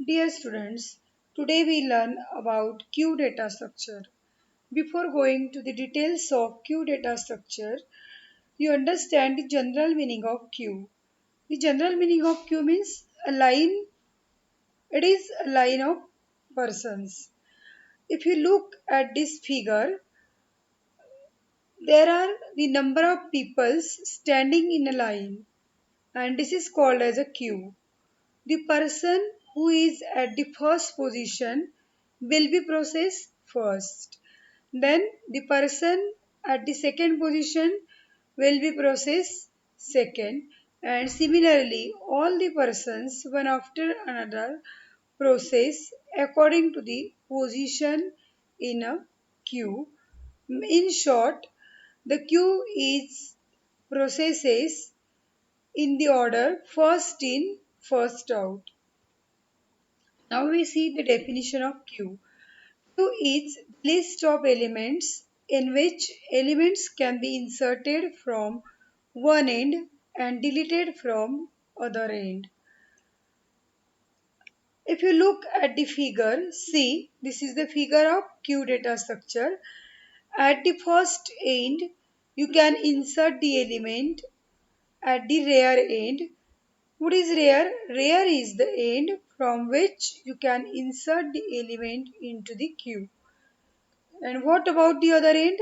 Dear students, today we learn about queue data structure. Before going to the details of queue data structure, you understand the general meaning of queue. The general meaning of queue means a line, it is a line of persons. If you look at this figure, there are the number of peoples standing in a line and this is called as a queue. The person who is at the first position will be processed first. Then the person at the second position will be processed second. And similarly, all the persons one after another process according to the position in a queue. In short, the queue is processes in the order first in, first out. Now we see the definition of queue. Queue is list of elements in which elements can be inserted from one end and deleted from other end. If you look at the figure, see this is the figure of queue data structure. At the first end, you can insert the element. At the rear end, what is rear? Rear is the end from which you can insert the element into the queue. And what about the other end?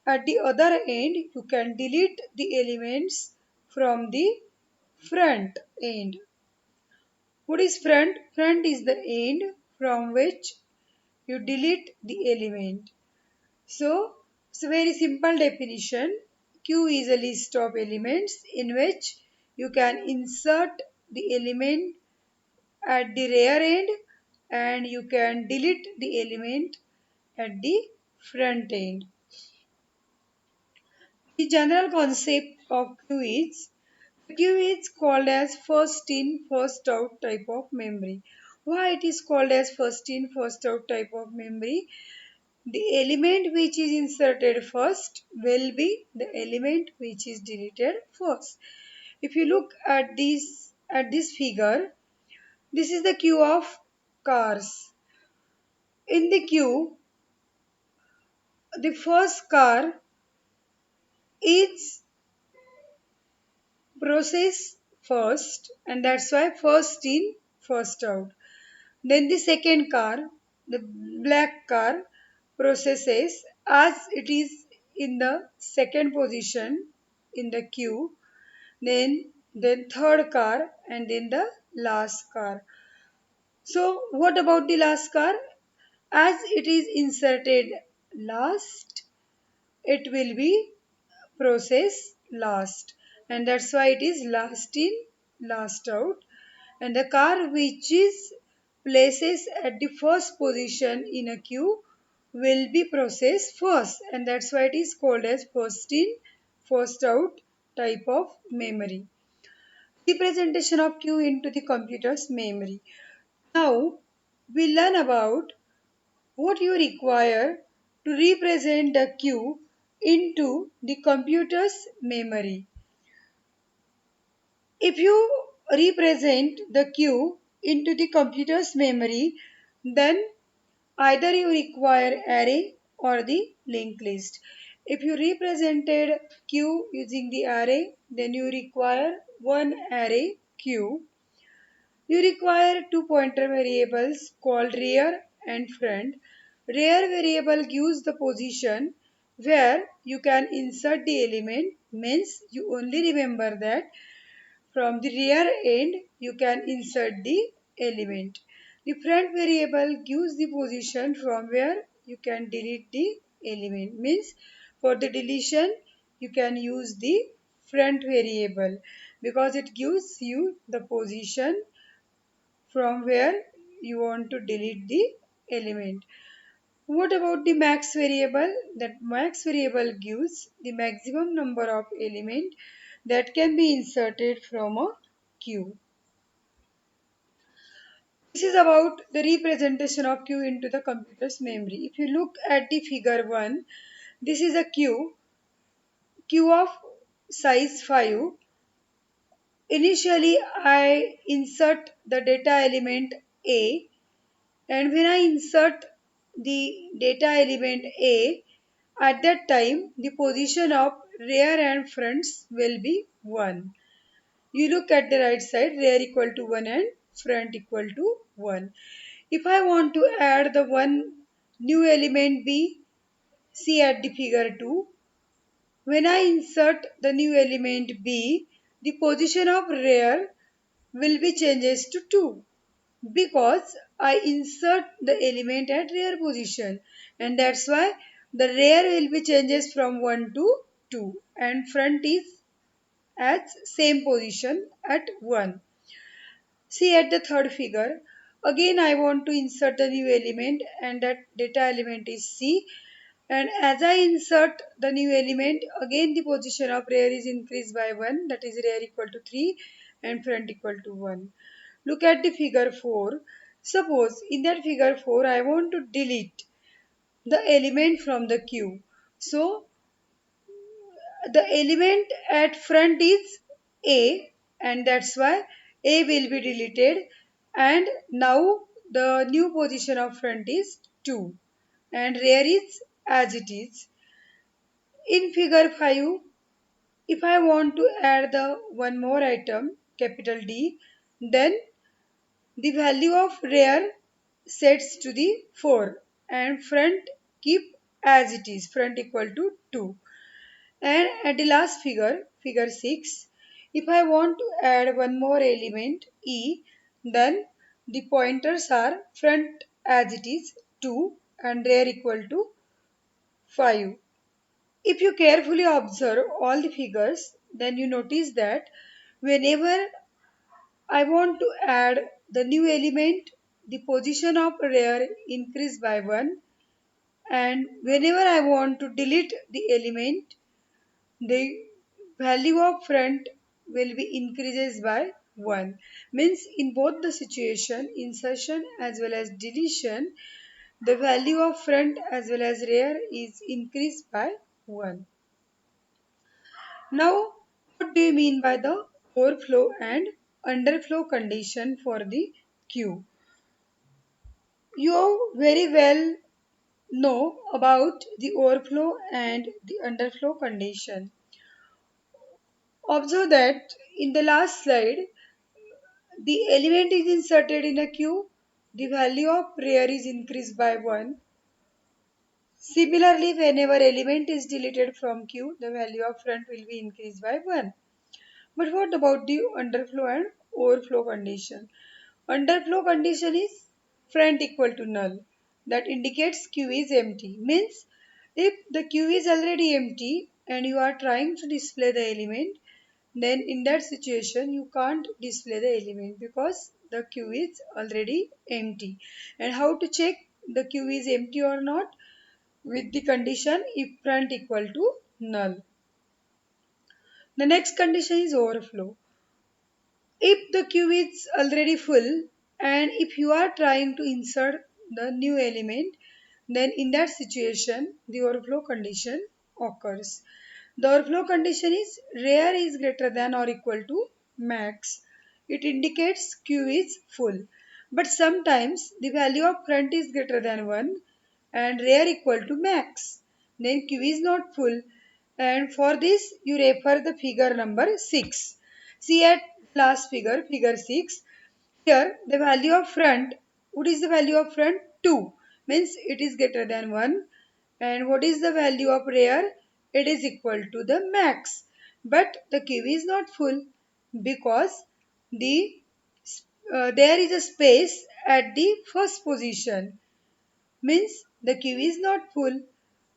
At the other end, you can delete the elements from the front end. What is front? Front is the end from which you delete the element. So, it's a very simple definition. Queue is a list of elements in which you can insert the element at the rear end and you can delete the element at the front end. The general concept of queue is called as first in first out type of memory. Why it is called as first in first out type of memory? The element which is inserted first will be the element which is deleted first. If you look at this figure, this is the queue of cars. In the queue, the first car is processed first and that's why first in first out. Then the second car, the black car, processes as it is in the second position in the queue. Then third car and then the last car. So what about the last car? As it is inserted last, it will be processed last and that's why it is last in last out. And the car which is places at the first position in a queue will be processed first and that's why it is called as first in first out type of memory. Representation of queue into the computer's memory. Now we learn about what you require to represent the queue into the computer's memory. If you represent the queue into the computer's memory, then either you require array or the linked list. If you represented queue using the array, then you require one array queue. You require two pointer variables called rear and front. Rear variable gives the position where you can insert the element, means you only remember that from the rear end you can insert the element. The front variable gives the position from where you can delete the element, means for the deletion you can use the front variable because it gives you the position from where you want to delete the element. What about the max variable? That max variable gives the maximum number of element that can be inserted from a queue. This is about the representation of queue into the computer's memory. If you look at the figure 1, this is a queue of size 5. Initially, I insert the data element A, and when I insert the data element A, at that time the position of rear and fronts will be 1. You look at the right side, rear equal to 1 and front equal to 1. If I want to add the one new element B, see at the figure 2. When I insert the new element B, the position of rear will be changes to 2 because I insert the element at rear position, and that's why the rear will be changes from 1 to 2 and front is at same position at 1. See at the third figure. Again I want to insert the new element and that data element is C. And as I insert the new element, again the position of rear is increased by 1, that is rear equal to 3 and front equal to 1. Look at the figure 4. Suppose in that figure 4 I want to delete the element from the queue. So the element at front is A, and that's why A will be deleted, and now the new position of front is 2 and rear is as it is. In figure 5, if I want to add the one more item capital D, then the value of rear sets to the 4 and front keep as it is, front equal to 2. And at the last figure, figure 6, if I want to add one more element E, then the pointers are front as it is 2 and rear equal to 5. If you carefully observe all the figures, then you notice that whenever I want to add the new element, the position of rear increase by 1, and whenever I want to delete the element, the value of front will be increases by 1. Means in both the situation, insertion as well as deletion, the value of front as well as rear is increased by 1. Now, what do you mean by the overflow and underflow condition for the queue? You very well know about the overflow and the underflow condition. Observe that in the last slide, the element is inserted in a queue, the value of rear is increased by 1. Similarly, whenever element is deleted from queue, the value of front will be increased by 1. But what about the underflow and overflow condition? Underflow condition is front equal to null. That indicates queue is empty. Means if the queue is already empty and you are trying to display the element, then in that situation you can't display the element because the queue is already empty. And how to check the queue is empty or not? With the condition if front equal to null. The next condition is overflow. If the queue is already full and if you are trying to insert the new element, then in that situation the overflow condition occurs. The overflow condition is rear is greater than or equal to max. It indicates queue is full. But sometimes the value of front is greater than 1 and rear equal to max. Then queue is not full, and for this you refer the figure number 6. See at last figure, figure 6. Here the value of front, what is the value of front? 2 means it is greater than 1, and what is the value of rear? It is equal to the max. But the queue is not full because the there is a space at the first position, means the queue is not full.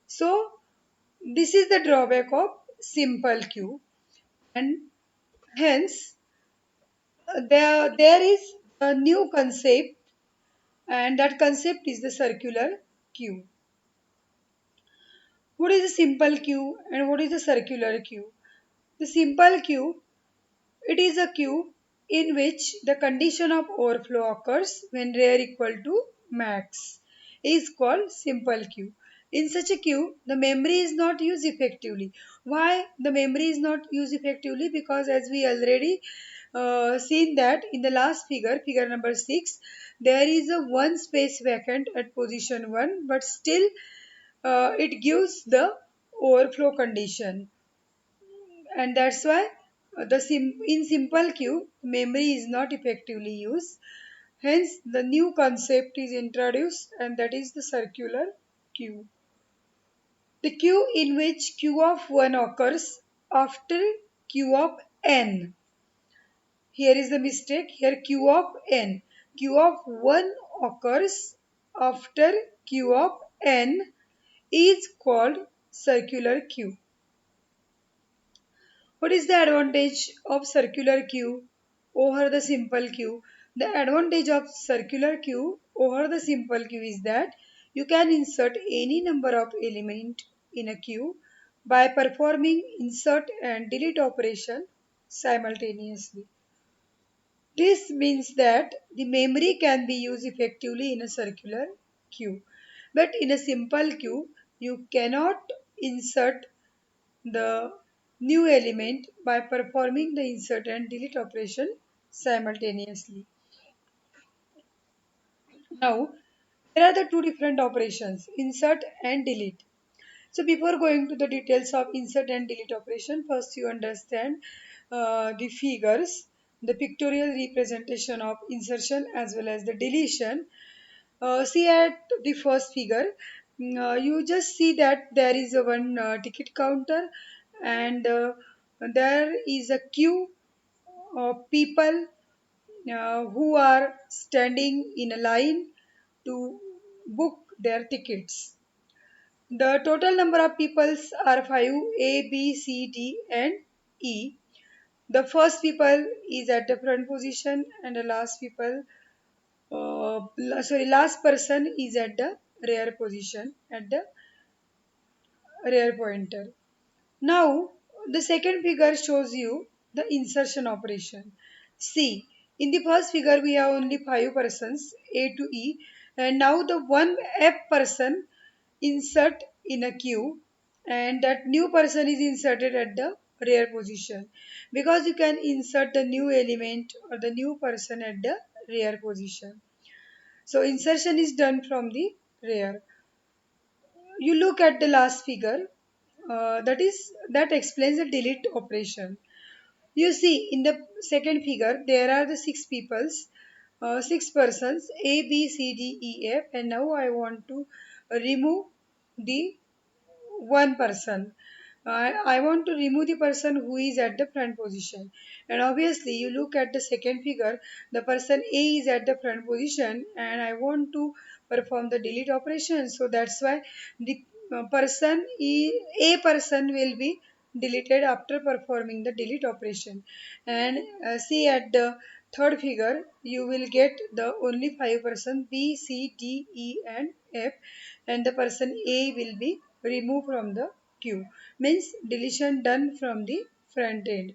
So this is the drawback of simple queue, and hence there is a new concept, and that concept is the circular queue. What is a simple queue and what is a circular queue? The simple queue, it is a queue in which the condition of overflow occurs when rear equal to max is called simple queue. In such a queue, the memory is not used effectively. Why the memory is not used effectively? Because as we already seen that in the last figure, figure number 6, there is a one space vacant at position 1, but still it gives the overflow condition. And that's why in simple queue, memory is not effectively used. Hence, the new concept is introduced, and that is the circular queue. The queue in which q of 1 occurs after q of n. Here is the mistake. Here q of n. Q of 1 occurs after q of n is called circular queue. What is the advantage of circular queue over the simple queue? The advantage of circular queue over the simple queue is that you can insert any number of element in a queue by performing insert and delete operation simultaneously. This means that the memory can be used effectively in a circular queue. But in a simple queue, you cannot insert the new element by performing the insert and delete operation simultaneously. Now, there are the two different operations, insert and delete. So before going to the details of insert and delete operation, first you understand the figures, the pictorial representation of insertion as well as the deletion. See at the first figure, you just see that there is a one ticket counter, and there is a queue of people who are standing in a line to book their tickets. The total number of peoples are 5, A, B, C, D, and E. The first people is at the front position, and the last person is at the rear position at the rear pointer. Now, the second figure shows you the insertion operation. See, in the first figure we have only 5 persons, A to E, and now the one F person insert in a queue, and that new person is inserted at the rear position, because you can insert the new element or the new person at the rear position. So insertion is done from the rear. You look at the last figure, that explains the delete operation. You see in the second figure there are the six peoples, 6 persons, A, B, C, D, E, F, and now I want to remove the one person. I want to remove the person who is at the front position. And obviously, you look at the second figure, the person A is at the front position, and I want to perform the delete operation. So that's why the A person will be deleted after performing the delete operation. And see at the third figure, you will get the only 5 person B, C, D, E, and F, and the person A will be removed from the queue. Means deletion done from the front end.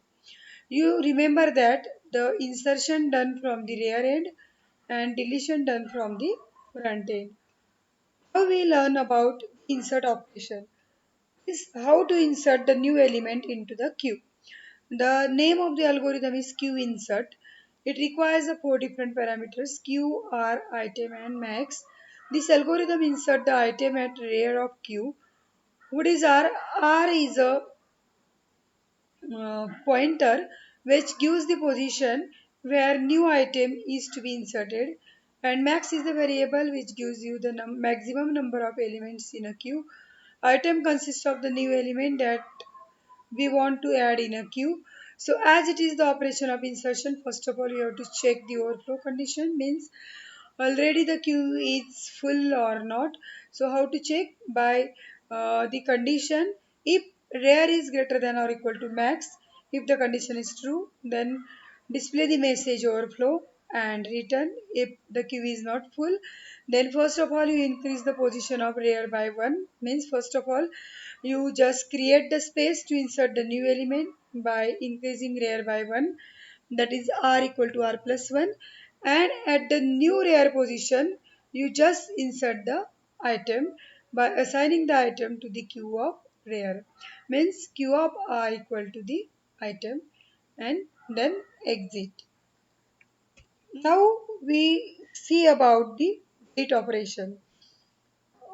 You remember that the insertion done from the rear end and deletion done from the front end. Now we learn about insert operation. Is how to insert the new element into the queue. The name of the algorithm is queue insert. It requires the 4 different parameters Q, R, item, and max. This algorithm insert the item at rear of queue. What is R? R is a pointer which gives the position where new item is to be inserted, and max is the variable which gives you the maximum number of elements in a queue. Item consists of the new element that we want to add in a queue. So as it is the operation of insertion, first of all you have to check the overflow condition, means already the queue is full or not. So how to check? By the condition, if rear is greater than or equal to max, if the condition is true, then display the message overflow and return. If the queue is not full, then first of all you increase the position of rear by 1, means first of all you just create the space to insert the new element by increasing rear by 1, that is r equal to r plus 1, and at the new rear position you just insert the item by assigning the item to the queue of rear, means q of r equal to the item, and then exit. Now we see about the delete operation.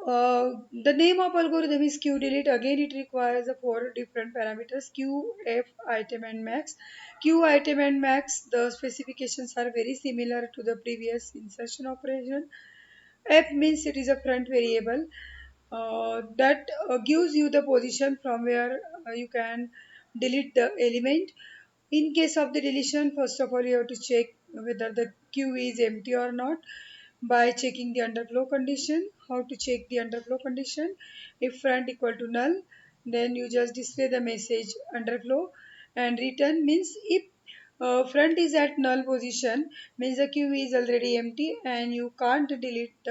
The name of algorithm is QDelete. Again, it requires the four different parameters: Q, F, item, and max. Q, item, and max. The specifications are very similar to the previous insertion operation. F means it is a front variable that gives you the position from where you can delete the element. In case of the deletion, first of all, you have to check whether the queue is empty or not by checking the underflow condition. How to check the underflow condition? If front equal to null, then you just display the message underflow, and return means if front is at null position means the queue is already empty and you can't delete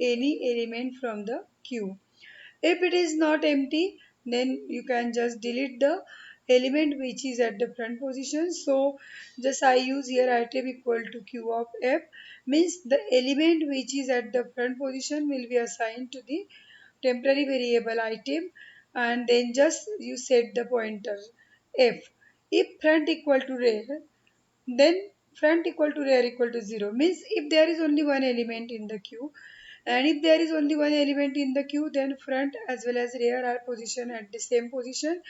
any element from the queue. If it is not empty, then you can just delete the element which is at the front position. So just I use here item equal to q of f, means the element which is at the front position will be assigned to the temporary variable item, and then just you set the pointer f. If front equal to rear, then front equal to rear equal to 0, means if there is only one element in the queue, and if there is only one element in the queue, then front as well as rear are positioned at the same position,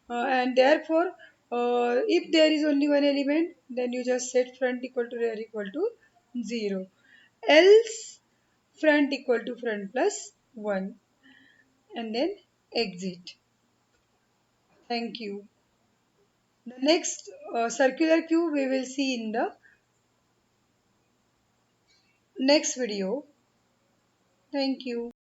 and therefore if there is only one element, then you just set front equal to rear equal to 0, else front equal to front plus 1, and then exit. Thank you. The next circular queue we will see in the next video. Thank you.